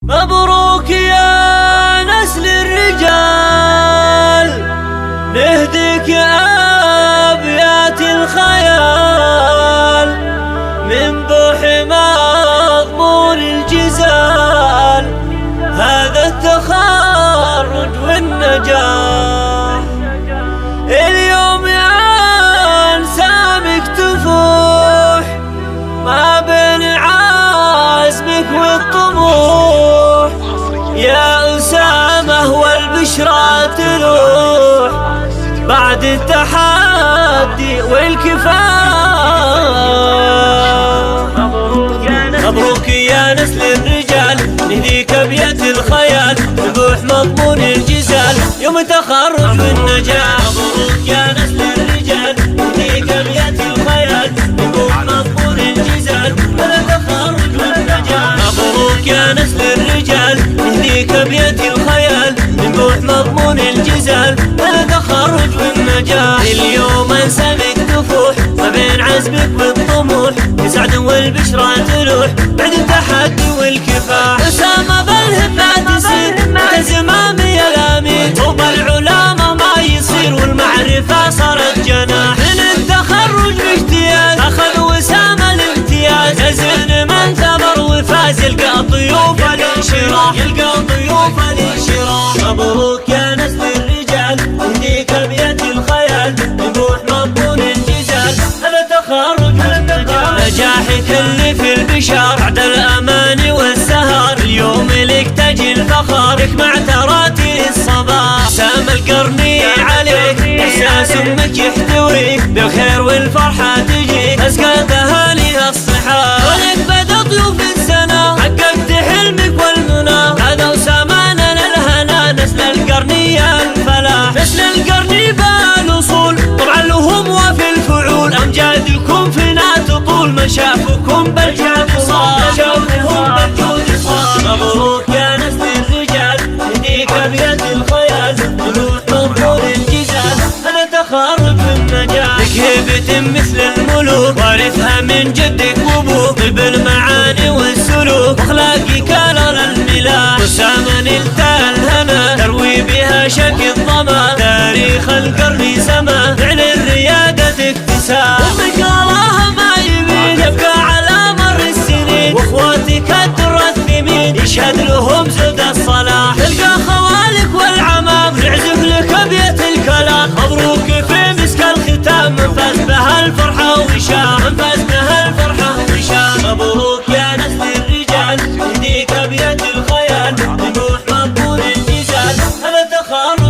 مبروك يا نسل الرجال، نهديك أبيات الخيال من بوح مضمون الجزال. هذا التخرج والنجاح اليوم يا سامك تفوح ما بين عزمك والطموح. يا أسامة والبشرى تلوح بعد التحدي والكفاح. مبروك يا نسل الرجال، نهديك أبيات الخيال ببوح مضمون الجزال يوم التخرج والنجاح. مبروك يا نسل الرجال، نهديك أبيات الخيال ببوح مضمون الجزال يوم التخرج والنجاح. مبروك يا نسل الرجال، نهديك أبيات الخيال ببوح مضمون الجزال يوم التخرج والنجاح. اليوم انسامك تفوح ما بين عزمك والطموح، يسعد والبشرى تلوح بعد التحدي والكفاح. أسامة بالهمة تسير زمام يا الأمين، طوب العلامة ما يصير والمعرفة صارت جناح. من التخرج باجتياز أخذ أسامة الامتياز، يزن من ثمر وفاز يلقى ضيوف الانشراح، يلقى ضيوف الانشراح. مبروك يا نسل الرجال، نهديك أبيات الخيال ببوح مضمون الجزال هذا تخرج والنجاح. نجاحك اللي في البشار بعد الأمان والسهر، اليوم لك تاج الفخر لك مع تراتي الصباح. سام القرني عليك إحساس أمك يحتويك بالخير والفرحة تجيك، أزكى تهانيها الصحاب. ولك بدا ضيوف السنة حققت حلمك والمنى، هذا أسامة للهنا نسل القرني الفلاح. نسل القرني بالأصول طبعا لهم وفي الفعول، أمجادكم فينا تطول من شافكم بالجود صار، شافكم بالجود صار. مبروك يا نسل الرجال، نهديك أبيات الخيال بروح مضمون الجزال هذا تخرج والنجاح. لك هيبة مثل الملوك وارثها من جدك وابوك، بالمعاني والسلوك واخلاقك لولا الملاك. أسامة نلت الهنا تروي بها شك الظما، تاريخ القرن سما فعل الريادة اكتساب. أمك الله ما يبين يبقى على مر السنين، واخواتك الدر الثمين يشهد لهم زود الصلاح. تلقى خوالك والعمام نعزف لك أبيات الكلام، مبروك في مسك الختام من فاز بها الفرحة وشام، من فاز بها الفرحة وشام. مبروك يا نسل الرجال، نهديك أبيات الخيال ببوح مضمون الجزال هذا تخرج